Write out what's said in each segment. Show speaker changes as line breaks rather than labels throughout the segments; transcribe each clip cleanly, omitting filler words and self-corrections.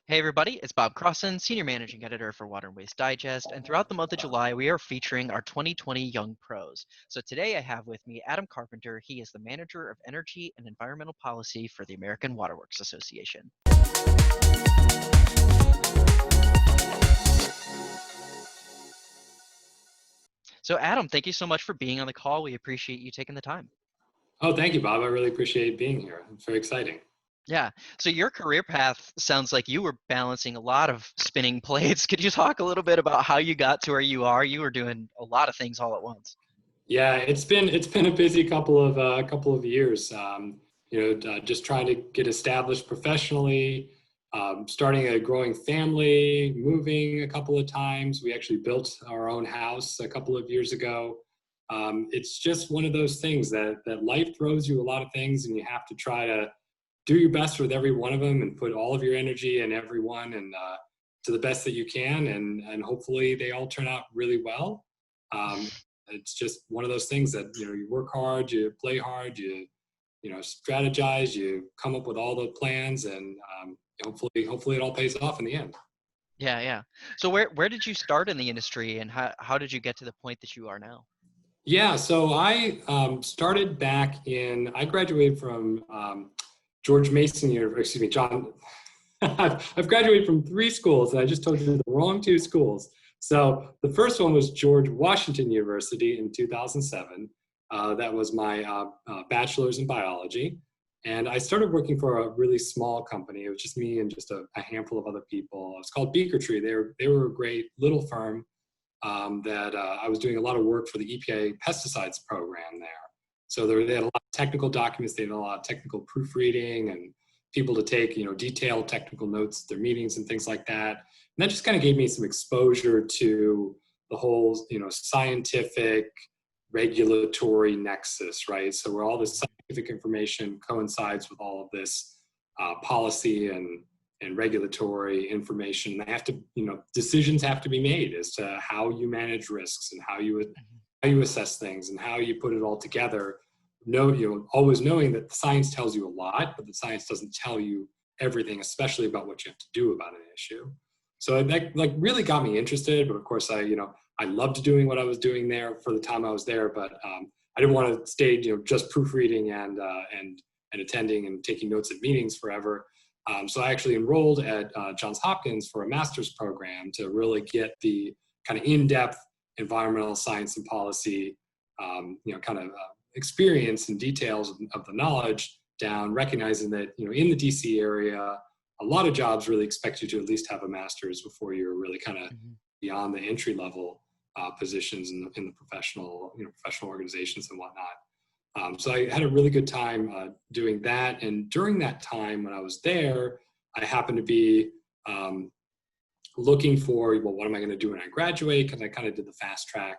Hey everybody, it's Bob Crossan, Senior Managing Editor for Water and Waste Digest, and throughout the month of July, we are featuring our 2020 Young Pros. So today I have with me Adam Carpenter. He is the Manager of Energy and Environmental Policy for the American Waterworks Association. So Adam, thank you so much for being on the call. We appreciate you taking the time.
Oh, thank you, Bob. I really appreciate being here. It's very exciting.
Yeah, so your career path sounds like you were balancing a lot of spinning plates. Could you talk a little bit about how you got to where you are? You were doing a lot of things all at once.
Yeah, it's been a busy couple of years. Just trying to get established professionally, starting a growing family, moving a couple of times. We actually built our own house a couple of years ago. It's just one of those things that life throws you a lot of things, and you have to try to do your best with every one of them and put all of your energy in every one and to the best that you can, and hopefully they all turn out really well. Um, it's just one of those things that you work hard, you play hard, you strategize, you come up with all the plans, and hopefully it all pays off in the end.
Yeah, yeah. So where did you start in the industry and how did you get to the point that you are now?
Yeah, so I started I graduated from George Mason University, excuse me, John. I've graduated from three schools, and I just told you the wrong two schools. So the first one was George Washington University in 2007. That was my bachelor's in biology. And I started working for a really small company. It was just me and just a handful of other people. It was called Beaker Tree. They were a great little firm that I was doing a lot of work for the EPA pesticides program there. So they had a lot of technical documents, they had a lot of technical proofreading and people to take, detailed technical notes at their meetings and things like that. And that just kind of gave me some exposure to the whole, scientific regulatory nexus, right? So where all this scientific information coincides with all of this policy and regulatory information. They have to, decisions have to be made as to how you manage risks and how you assess things and how you put it all together. Always knowing that the science tells you a lot, but the science doesn't tell you everything, especially about what you have to do about an issue. So that really got me interested. But of course, I loved doing what I was doing there for the time I was there. But I didn't want to stay, just proofreading and attending and taking notes at meetings forever. So I actually enrolled at Johns Hopkins for a master's program to really get the kind of in-depth environmental science and policy, experience and details of the knowledge down, recognizing that, in the DC area, a lot of jobs really expect you to at least have a master's before you're really kind of beyond the entry level positions in the professional organizations and whatnot. So I had a really good time doing that. And during that time when I was there, I happened to be looking for, what am I going to do when I graduate? Because I kind of did the fast track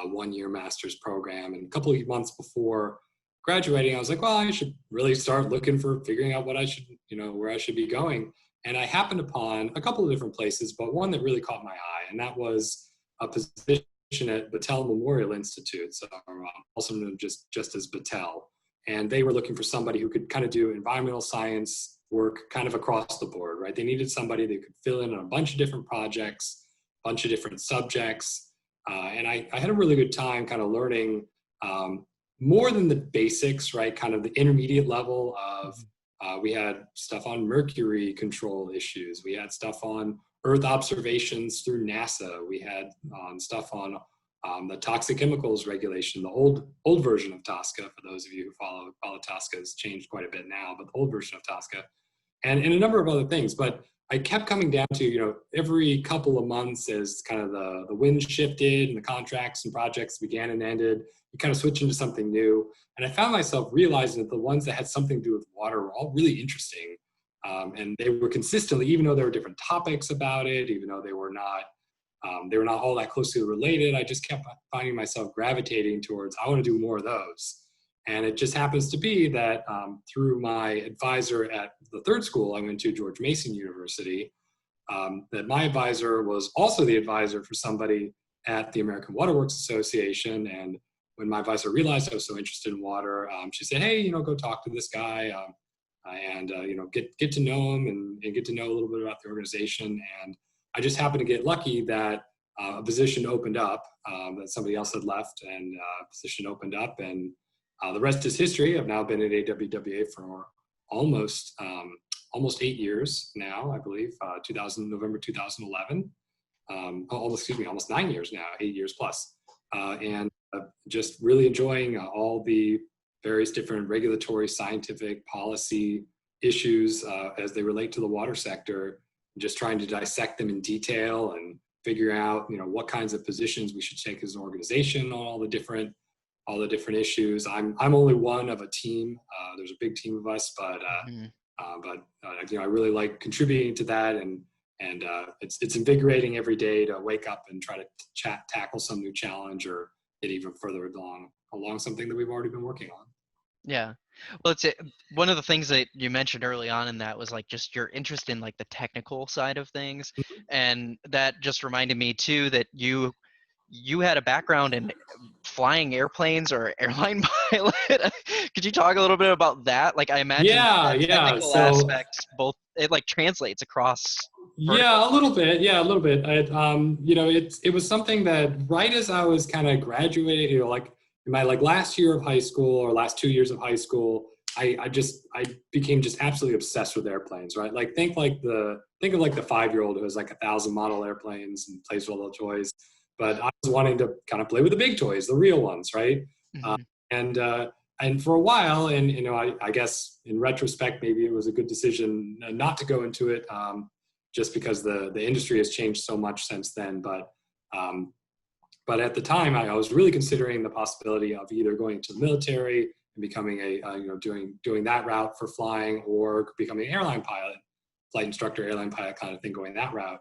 1-year master's program. And a couple of months before graduating, I was like, well, I should really start looking for figuring out what I should, where I should be going. And I happened upon a couple of different places, but one that really caught my eye, and that was a position at Battelle Memorial Institute, so also known just as Battelle. And they were looking for somebody who could kind of do environmental science work kind of across the board, right? They needed somebody that could fill in on a bunch of different projects, a bunch of different subjects. And I had a really good time kind of learning more than the basics, right? Kind of the intermediate level of, we had stuff on mercury control issues. We had stuff on Earth observations through NASA. We had stuff on the toxic chemicals regulation, the old version of TSCA. For those of you who follow TSCA, has changed quite a bit now, but the old version of TSCA, and a number of other things. But I kept coming down to, every couple of months as kind of the wind shifted and the contracts and projects began and ended, you kind of switch into something new. And I found myself realizing that the ones that had something to do with water were all really interesting. And they were consistently, even though there were different topics about it, even though they were not all that closely related, I just kept finding myself gravitating towards, I want to do more of those. And it just happens to be that through my advisor at the third school I went to, George Mason University, that my advisor was also the advisor for somebody at the American Waterworks Association. And when my advisor realized I was so interested in water, she said, hey, go talk to this guy. and get to know them and get to know a little bit about the organization. And I just happened to get lucky that a position opened up that somebody else had left, and a position opened up, and the rest is history. I've now been at AWWA for almost 8 years now, I believe. November 2011. Almost 9 years now, 8 years plus, and just really enjoying all the various different regulatory, scientific, policy issues as they relate to the water sector. Just trying to dissect them in detail and figure out, what kinds of positions we should take as an organization on all the different issues. I'm only one of a team. There's a big team of us, but I really like contributing to that, and it's invigorating every day to wake up and try to tackle some new challenge or get even further along something that we've already been working on.
Yeah. Well, one of the things that you mentioned early on in that was like just your interest in like the technical side of things. And that just reminded me too that you had a background in flying airplanes or airline pilot. Could you talk a little bit about that? Like, I imagine that
Yeah.
technical aspect, both it like translates across verticals.
Yeah, a little bit. Yeah, a little bit. It was something that right as I was kind of graduating, like in my last year of high school or last 2 years of high school, I became just absolutely obsessed with airplanes, right? Like think of like the 5-year-old who has like 1,000 model airplanes and plays with all the toys. But I was wanting to kind of play with the big toys, the real ones, right?
Mm-hmm.
And for a while, and I guess in retrospect, maybe it was a good decision not to go into it. Just because the industry has changed so much since then. But at the time, I was really considering the possibility of either going to the military and becoming doing that route for flying, or becoming an airline pilot, flight instructor, airline pilot kind of thing, going that route.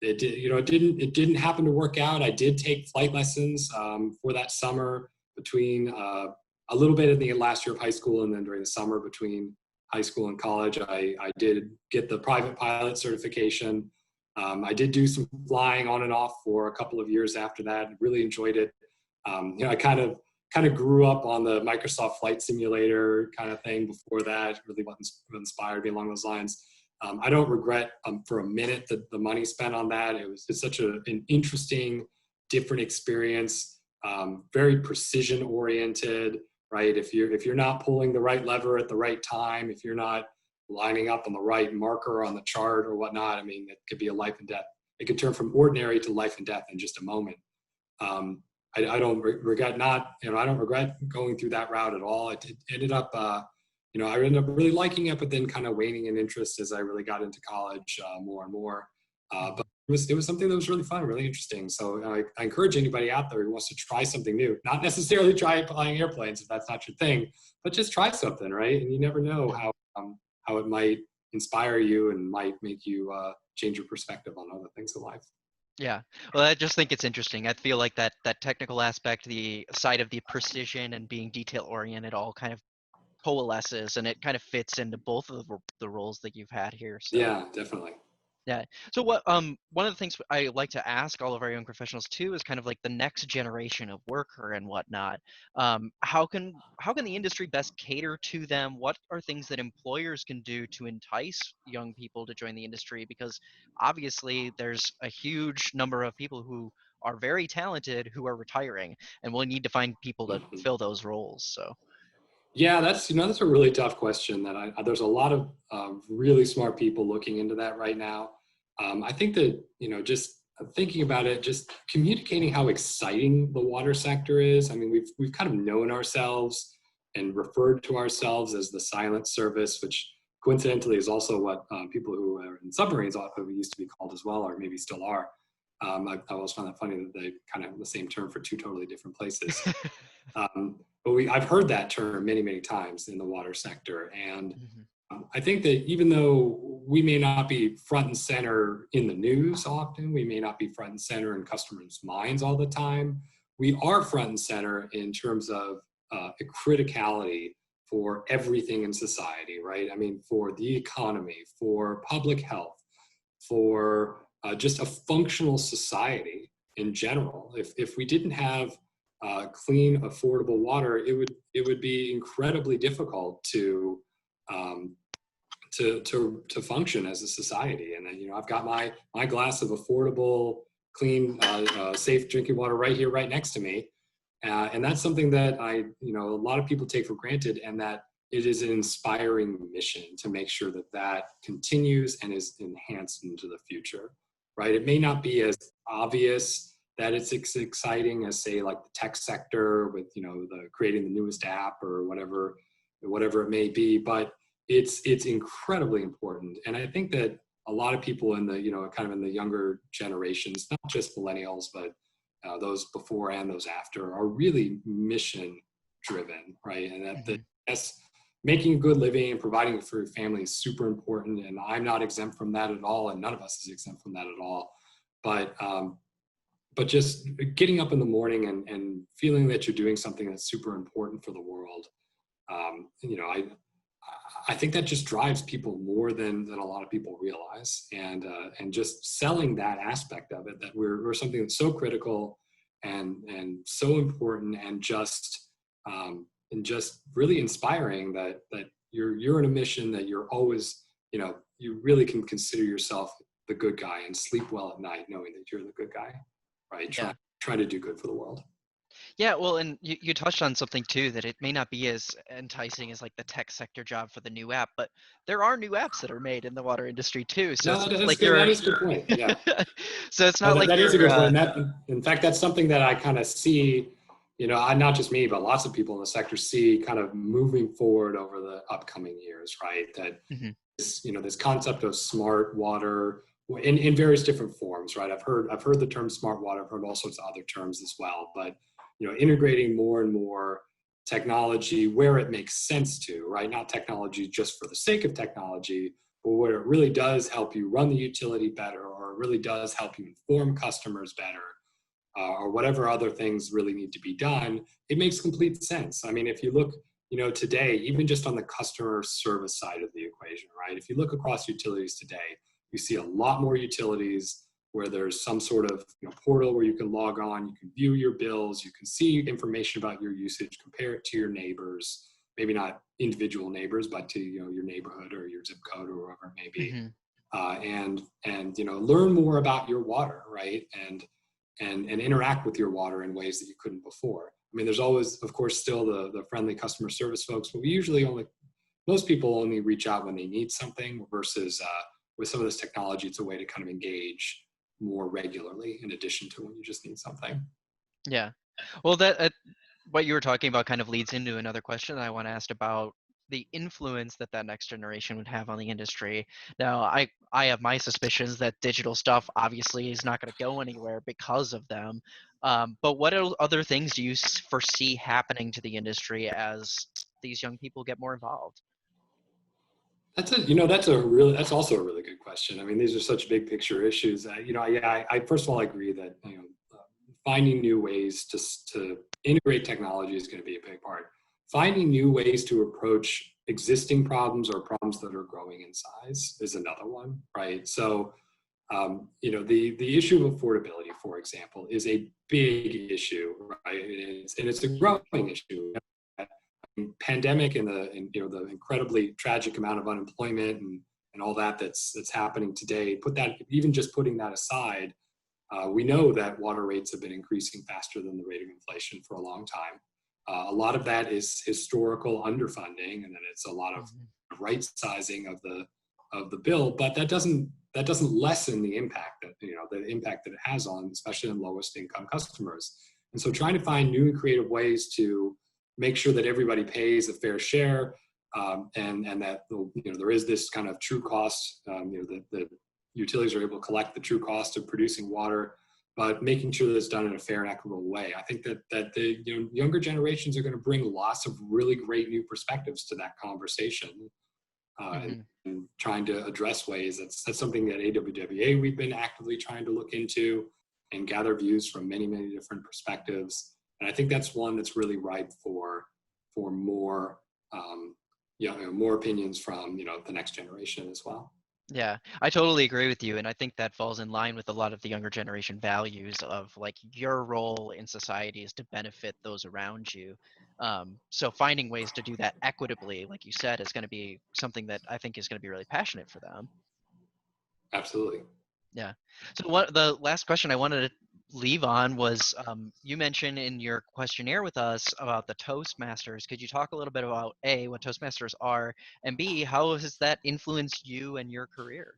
It didn't happen to work out. I did take flight lessons for that summer between a little bit in the last year of high school, and then during the summer between high school and college, I did get the private pilot certification. I did do some flying on and off for a couple of years after that. Really enjoyed it. I kind of grew up on the Microsoft Flight Simulator kind of thing before that. Really what inspired me along those lines. I don't regret for a minute the money spent on that. It's such an interesting, different experience. Very precision oriented. Right? If you're not pulling the right lever at the right time, if you're not lining up on the right marker on the chart or whatnot, I mean, it could be a life and death. It could turn from ordinary to life and death in just a moment. I don't regret I don't regret going through that route at all. It ended up, I ended up really liking it, but then kind of waning in interest as I really got into college more and more. But it was something that was really fun, really interesting. So I encourage anybody out there who wants to try something new, not necessarily try flying airplanes if that's not your thing, but just try something, right? And you never know how it might inspire you and might make you change your perspective on other things in life.
Yeah. Well, I just think it's interesting. I feel like that technical aspect, the side of the precision and being detail oriented, all kind of coalesces, and it kind of fits into both of the roles that you've had here. So.
Yeah, definitely.
Yeah. So one of the things I like to ask all of our young professionals too is kind of like the next generation of worker and whatnot. How can the industry best cater to them? What are things that employers can do to entice young people to join the industry? Because obviously there's a huge number of people who are very talented who are retiring, and we'll need to find people to fill those roles. So.
Yeah, that's a really tough question. There's a lot of really smart people looking into that right now. I think that just thinking about it, just communicating how exciting the water sector is. I mean, we've kind of known ourselves and referred to ourselves as the silent service, which coincidentally is also what people who are in submarines used to be called as well, or maybe still are. I always find that funny that they kind of have the same term for two totally different places. But I've heard that term many, many times in the water sector. And I think that even though we may not be front and center in the news often, we may not be front and center in customers' minds all the time, we are front and center in terms of a criticality for everything in society, right? I mean, for the economy, for public health, for just a functional society in general. If we didn't have clean, affordable water, it would be incredibly difficult to to function as a society. And then, I've got my glass of affordable, clean, safe drinking water right here, right next to me. And that's something that a lot of people take for granted, and that it is an inspiring mission to make sure that that continues and is enhanced into the future, right? It may not be as obvious that it's exciting as, say, like the tech sector with, the creating the newest app or whatever it may be, but it's incredibly important. And I think that a lot of people in the, kind of in the younger generations, not just millennials, but those before and those after, are really mission driven, right? And that's making a good living and providing for your family is super important. And I'm not exempt from that at all. And none of us is exempt from that at all. But just getting up in the morning and feeling that you're doing something that's super important for the world, I think that just drives people more than a lot of people realize, and just selling that aspect of it, that we're something that's so critical and so important, and just really inspiring, that you're in a mission, that you're always, you really can consider yourself the good guy and sleep well at night knowing that you're the good guy, right?
Yeah.
Trying to do good for the world.
Yeah, well, and you touched on something too, that it may not be as enticing as like the tech sector job for the new app, but there are new apps that are made in the water industry too. So
No,
it's not
that's
like
good. That
you're,
is a good point. Yeah.
so it's
No,
not like
that is a
you're,
good point. And that, in fact, that's something that I kind of see, not just me, but lots of people in the sector see kind of moving forward over the upcoming years, right? That
Mhm.
this concept of smart water in various different forms, right? I've heard the term smart water. I've heard all sorts of other terms as well, but integrating more and more technology where it makes sense to, right? Not technology just for the sake of technology, but where it really does help you run the utility better, or it really does help you inform customers better, or whatever other things really need to be done. It makes complete sense. I mean, if you look, today, even just on the customer service side of the equation, right? If you look across utilities today, you see a lot more utilities where there's some sort of portal where you can log on, you can view your bills, you can see information about your usage, compare it to your neighbors, maybe not individual neighbors, but to your neighborhood or your zip code or wherever it may be,
Mhm.
and learn more about your water, right? And interact with your water in ways that you couldn't before. I mean, there's always, of course, still the friendly customer service folks, but most people only reach out when they need something, versus with some of this technology, it's a way to kind of engage more regularly in addition to when you just need something.
Yeah. Well, that what you were talking about kind of leads into another question that I want to ask about the influence that that next generation would have on the industry. Now, I have my suspicions that digital stuff obviously is not going to go anywhere because of them. But what other things do you foresee happening to the industry as these young people get more involved?
That's also a really good question. I mean, these are such big picture issues. I first of all, I agree that finding new ways to integrate technology is going to be a big part. Finding new ways to approach existing problems or problems that are growing in size is another one, right? So, the issue of affordability, for example, is a big issue, right? And it's a growing issue. Pandemic and the incredibly tragic amount of unemployment and all that's happening today. Just putting that aside, we know that water rates have been increasing faster than the rate of inflation for a long time. A lot of that is historical underfunding, and then it's a lot of right sizing of the bill. But that doesn't lessen the impact that it has on, especially on lowest income customers. And so, trying to find new and creative ways to make sure that everybody pays a fair share, and that there is this kind of true cost. The utilities are able to collect the true cost of producing water, but making sure that it's done in a fair and equitable way. I think that the younger generations are going to bring lots of really great new perspectives to that conversation, and trying to address ways. That's something that AWWA we've been actively trying to look into and gather views from many different perspectives. And I think that's one that's really ripe for more more opinions from the next generation as well.
Yeah, I totally agree with you. And I think that falls in line with a lot of the younger generation values of like your role in society is to benefit those around you. So finding ways to do that equitably, like you said, is going to be something that I think is going to be really passionate for them.
Absolutely.
Yeah. So what the last question I wanted to leave on was, you mentioned in your questionnaire with us about the Toastmasters. Could you talk a little bit about A, what Toastmasters are, and B, how has that influenced you and your career?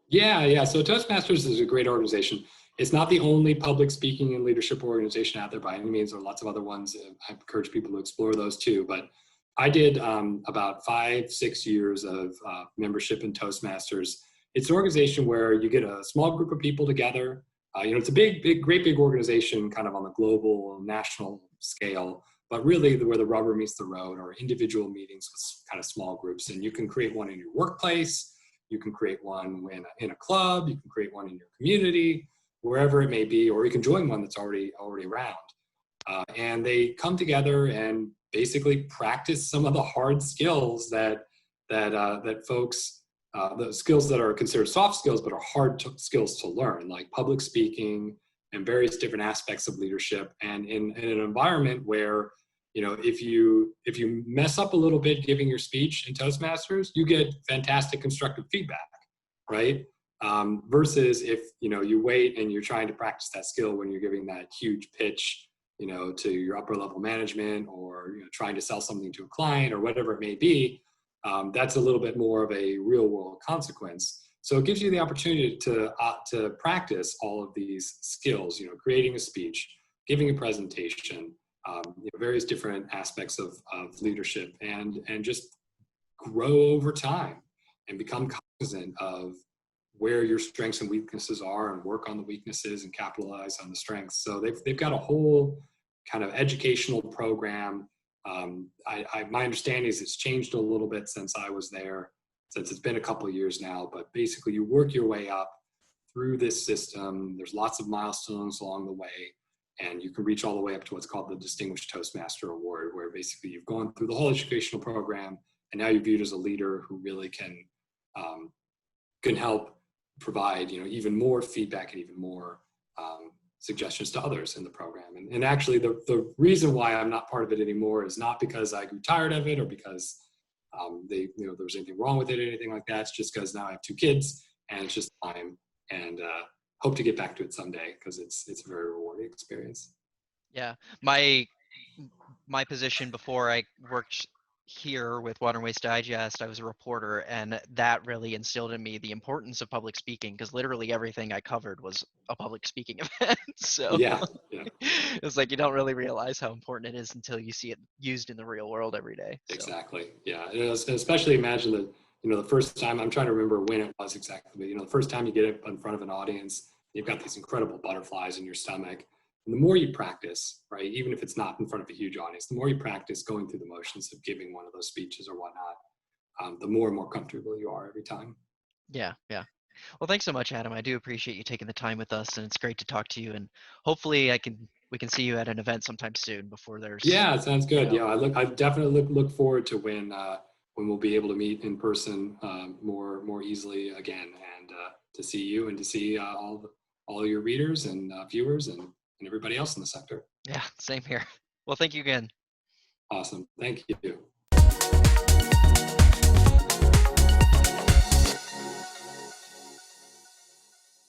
Yeah. So Toastmasters is a great organization. It's not the only public speaking and leadership organization out there by any means. There are lots of other ones. I encourage people to explore those too. But I did about 5-6 years of membership in Toastmasters. It's an organization where you get a small group of people together. It's a great big organization, kind of on the global, national scale. But really, where the rubber meets the road are individual meetings with kind of small groups, and you can create one in your workplace. You can create one in a club. You can create one in your community, wherever it may be, or you can join one that's already around. And they come together and basically practice some of the hard skills that folks, the skills that are considered soft skills but are hard skills to learn, like public speaking and various different aspects of leadership. And in an environment where, if you mess up a little bit giving your speech in Toastmasters, you get fantastic constructive feedback, right? Versus if you wait and you're trying to practice that skill when you're giving that huge pitch, to your upper level management, or trying to sell something to a client or whatever it may be. That's a little bit more of a real world consequence. So it gives you the opportunity to practice all of these skills, creating a speech, giving a presentation, various different aspects of leadership, and just grow over time and become cognizant of where your strengths and weaknesses are, and work on the weaknesses and capitalize on the strengths. So they've got a whole kind of educational program. My understanding is it's changed a little bit since I was there, since it's been a couple of years now, but basically you work your way up through this system. There's lots of milestones along the way, and you can reach all the way up to what's called the Distinguished Toastmaster Award, where basically you've gone through the whole educational program, and now you're viewed as a leader who really can help provide even more feedback and even more suggestions to others in the program. And actually the reason why I'm not part of it anymore is not because I grew tired of it, or because there was anything wrong with it or anything like that. It's just because now I have 2 kids and it's just time, and hope to get back to it someday, because it's a very rewarding experience.
Yeah, my position before I worked here with Water and Waste Digest, I was a reporter, and that really instilled in me the importance of public speaking, because literally everything I covered was a public speaking event. So
Yeah.
it's like you don't really realize how important it is until you see it used in the real world every day. So.
Exactly. Yeah. Especially imagine that, the first time, I'm trying to remember when it was exactly, but the first time you get up in front of an audience, you've got these incredible butterflies in your stomach. And the more you practice, right, even if it's not in front of a huge audience, the more you practice going through the motions of giving one of those speeches or whatnot, the more and more comfortable you are every time.
Yeah. Well, thanks so much, Adam. I do appreciate you taking the time with us, and it's great to talk to you. And hopefully, we can see you at an event sometime soon before there's.
Yeah, it sounds good. Yeah, I definitely look forward to when we'll be able to meet in person more easily again, and to see you and to see all your readers and viewers and everybody else in the sector.
Yeah, same here. Well, thank you again.
Awesome. Thank you.